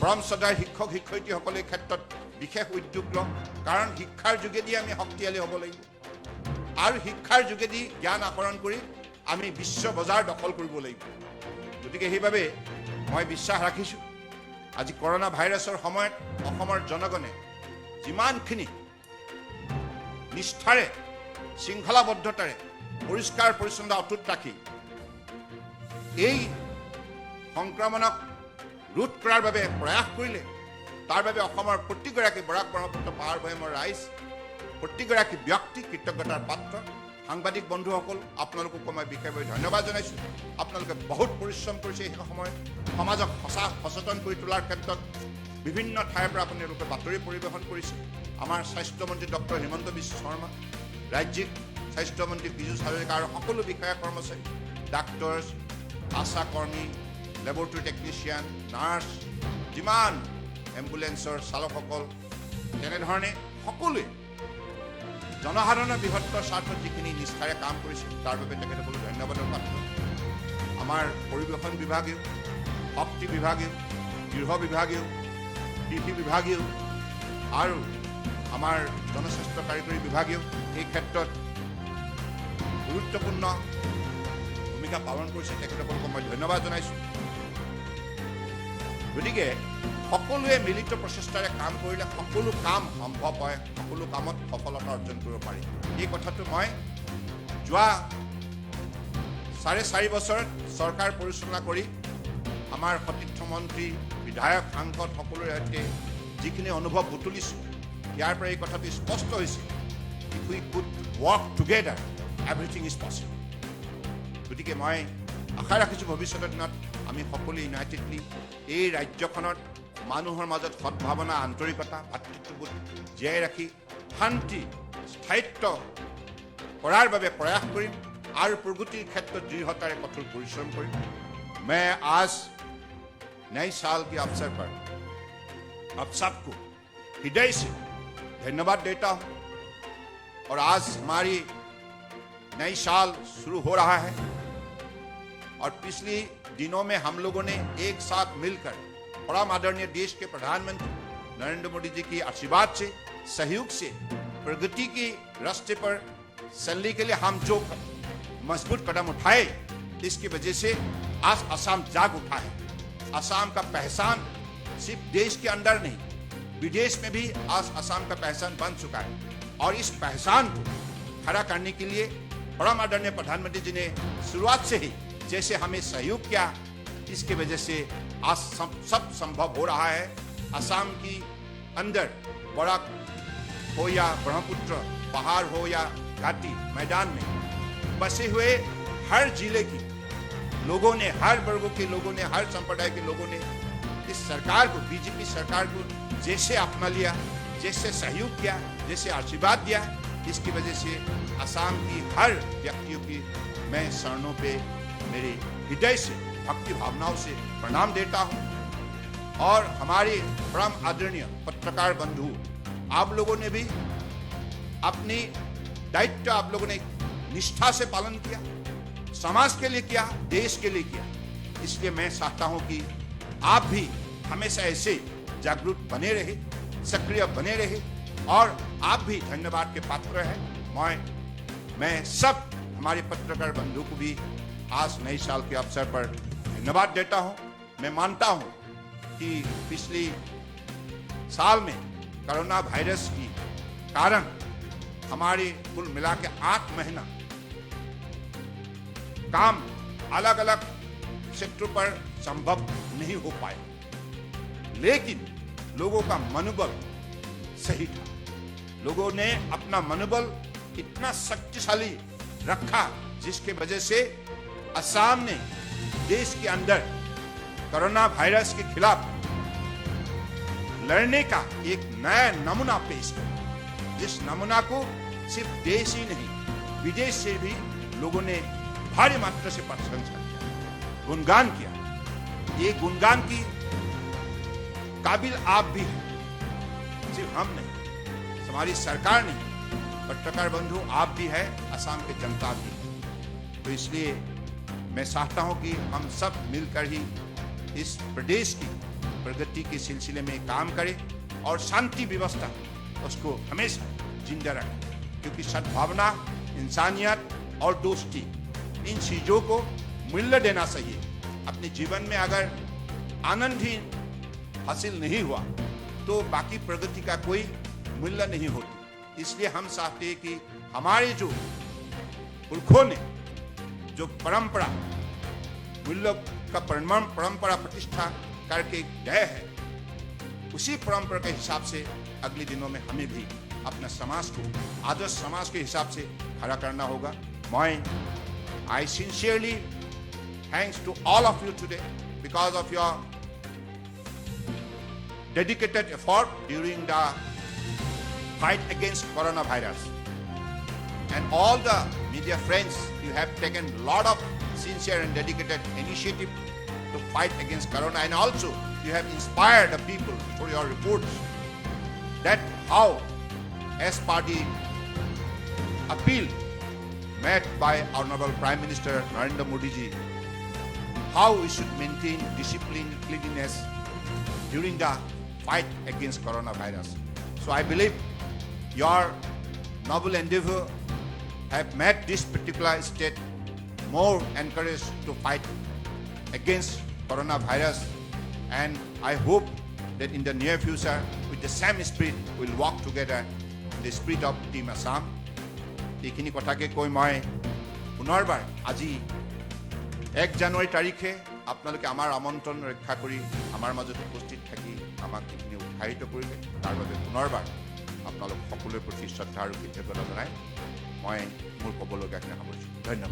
পৰম শ্ৰদ্ধাৰ শিক্ষক শিক্ষয়িত্ৰীসকলে এই ক্ষেত্ৰত বিশেষ উদ্যোগ লওঁ, কাৰণ শিক্ষাৰ যোগেদি আমি শক্তিশালী হ'ব লাগিব আৰু শিক্ষাৰ যোগেদি জ্ঞান আহৰণ কৰি আমি বিশ্ব বজাৰ দখল কৰিব লাগিব। গতিকে সেইবাবে মই বিশ্বাস ৰাখিছোঁ আজি কৰোনা ভাইৰাছৰ সময়ত অসমৰ জনগণে যিমানখিনি নিষ্ঠাৰে শৃংখলাবদ্ধতাৰে পৰিষ্কাৰ পৰিচ্ছন্নতা অটুট ৰাখি এই সংক্ৰমণক ৰোধ কৰাৰ বাবে প্ৰয়াস কৰিলে, তাৰ বাবে অসমৰ প্ৰতিগৰাকী বৰাক ব্ৰহ্মপুত্ৰ পাহাৰ ভৈয়ামৰ ৰাইজ, প্ৰতিগৰাকী ব্যক্তি কৃতজ্ঞতাৰ পাত্ৰ। সাংবাদিক বন্ধুসকল, আপোনালোককো মই বিশেষভাৱে ধন্যবাদ জনাইছোঁ। আপোনালোকে বহুত পৰিশ্ৰম কৰিছে এই সময়ত সমাজক সচেতন কৰি তোলাৰ ক্ষেত্ৰত বিভিন্ন ঠাইৰ পৰা আপোনালোকে বাতৰি পৰিৱেশন কৰিছে। আমাৰ স্বাস্থ্যমন্ত্ৰী ডক্টৰ হিমন্ত বিশ্ব শৰ্মা, ৰাজ্যিক স্বাস্থ্যমন্ত্ৰী পীযুষ হাজৰিকা আৰু সকলো বিষয়া কৰ্মচাৰী, ডাক্তৰ্ছ, আশা কৰ্মী, লেবৰেটৰী টেকনিচিয়ান, নাৰ্ছ, যিমান এম্বুলেন্সৰ চালকসকল, তেনেধৰণে সকলোৱে জনসাধাৰণৰ বৃহত্তৰ স্বাৰ্থত যিখিনি নিষ্ঠাৰে কাম কৰিছে তাৰ বাবে তেখেতসকলে ধন্যবাদৰ পাত্ৰ। আমাৰ পৰিৱেশন বিভাগেও, শক্তি বিভাগেও, গৃহ বিভাগেও, কৃষি বিভাগেও আৰু আমাৰ জনস্বাস্থ্য কাৰিকৰী বিভাগেও এই ক্ষেত্ৰত গুৰুত্বপূৰ্ণ ভূমিকা পালন কৰিছে। তেখেতসকলক মই ধন্যবাদ জনাইছোঁ। গতিকে সকলোৱে মিলিত প্ৰচেষ্টাৰে কাম কৰিলে সকলো কাম সম্ভৱ হয়, সকলো কামত সফলতা অৰ্জন কৰিব পাৰি। এই কথাটো মই যোৱা 4.5 বছৰত চৰকাৰ পৰিচালনা কৰি আমাৰ সতীৰ্থ মন্ত্ৰী, বিধায়ক, সাংসদ সকলোৰে সৈতে যিখিনি অনুভৱ বুটলিছোঁ, ইয়াৰ পৰা এই কথাটো স্পষ্ট হৈছে, if we could work together everything is possible. গতিকে মই আশা ৰাখিছোঁ ভৱিষ্যতৰ দিনত আমি সকলোৱে ইউনাইটেডলি এই ৰাজ্যখনত মানুহৰ মাজত সদ্ভাৱনা, আন্তৰিকতা, ভাতৃত্ববোধ জীয়াই ৰাখি শান্তি স্থায়িত্ব কৰাৰ বাবে প্ৰয়াস কৰিম আৰু প্ৰগতিৰ ক্ষেত্ৰত দৃঢ়তাৰে কঠোৰ পৰিশ্ৰম কৰিম। मैं आज नए साल के अवसर पर आप सबको हृदय से धन्यवाद देता हूं और आज हमारी नई साल शुरू हो रहा है और पिछले दिनों में हम लोगों ने एक साथ मिलकर परम आदरणीय देश के प्रधानमंत्री नरेंद्र मोदी जी की आशीर्वाद से, सहयोग से प्रगति के रास्ते पर चलने के लिए हम जो मजबूत कदम उठाए, इसकी वजह से आज असम जाग उठा है। असम का पहचान सिर्फ देश के अंदर नहीं, विदेश में भी आज असम का पहचान बन चुका है और इस पहचान को खड़ा करने के लिए परम आदरणीय प्रधानमंत्री जी ने शुरुआत से ही जैसे हमें सहयोग किया, इसकी वजह से आज सब संभव हो रहा है। असम की अंदर बराक हो या ब्रह्मपुत्र पहाड़ हो या घाटी मैदान में बसे हुए हर जिले की लोगों ने, हर वर्गों के लोगों ने, हर संप्रदाय के लोगों ने इस सरकार को, बीजेपी सरकार को जैसे अपना लिया, जैसे सहयोग किया, जैसे आशीर्वाद दिया, इसकी वजह से असम की हर व्यक्तियों की मैं शरणों पे मेरे हृदय से, भक्ति भावनाओं से प्रणाम देता हूं। और हमारे परम आदरणीय पत्रकार बंधु, आप लोगों ने भी अपनी दायित्व आप लोगों ने निष्ठा से पालन किया, समाज के लिए किया, देश के लिए किया। इसलिए मैं चाहता हूं कि आप भी हमेशा ऐसे जागरूक बने रहे, सक्रिय बने रहे और आप भी धन्यवाद के पात्र हैं। मैं सब हमारे पत्रकार बंधु को भी आज नए साल के अवसर पर धन्यवाद देता हूं। मैं मानता हूं कि पिछले साल में कोरोना वायरस की कारण हमारे कुल मिला के 8 महीना काम अलग अलग सेक्टर पर संभव नहीं हो पाया, लेकिन लोगों का मनोबल सही था। लोगों ने अपना मनोबल इतना शक्तिशाली रखा जिसके वजह से असम ने देश के अंदर कोरोना वायरस के खिलाफ लड़ने का एक नया नमूना पेश किया, जिस नमूना को सिर्फ देश ही नहीं विदेश से भी लोगों ने भारी मात्रा से प्रशंसा किया, गुणगान किया। ये गुणगान की काबिल आप भी हैं, सिर्फ हम नहीं, हमारी सरकार नहीं, पत्रकार बंधु आप भी है, असम के जनता भी है। तो इसलिए मैं चाहता हूं कि हम सब मिलकर ही इस प्रदेश की प्रगति के सिलसिले में काम करे और शांति व्यवस्था उसको हमेशा जिंदा रखे, क्योंकि सद्भावना, इंसानियत और दोस्ती, इन चीज़ों को मूल्य देना चाहिए। अपने जीवन में अगर आनंद ही हासिल नहीं हुआ तो बाकी प्रगति का कोई मूल्य नहीं होती। इसलिए हम चाहते हैं कि हमारे जो पुरखों ने जो परंपरा मूल्य का परंपरा प्रतिष्ठा करके गए हैं, उसी परंपरा के हिसाब से अगले दिनों में हमें भी अपना समाज को आदर्श समाज के हिसाब से खड़ा करना होगा। I sincerely thanks to all of you today because of your dedicated effort during the fight against coronavirus. And all the media friends, you have taken a lot of sincere and dedicated initiative to fight against corona, and also you have inspired the people through your reports that how, as per the appeal made by Honorable Prime Minister Narendra Modi ji, how we should maintain discipline, cleanliness during the fight against coronavirus. So I believe your noble endeavor have made this particular state more encouraged to fight against coronavirus, and I hope that in the near future with the same spirit we'll work together in the spirit of Team Assam. এইখিনি কথাকে কৈ মই পুনৰবাৰ আজি 1 জানুৱাৰী তাৰিখে আপোনালোকে আমাৰ আমন্ত্ৰণ ৰক্ষা কৰি আমাৰ মাজত উপস্থিত থাকি আমাক এইখিনি উৎসাহিত কৰিলে, তাৰ বাবে পুনৰবাৰ আপোনালোক সকলোৰে প্ৰতি শ্ৰদ্ধা আৰু কৃতজ্ঞতা জনাই মই মোৰ ক'বলগীয়াখিনি সামৰিছোঁ। ধন্যবাদ।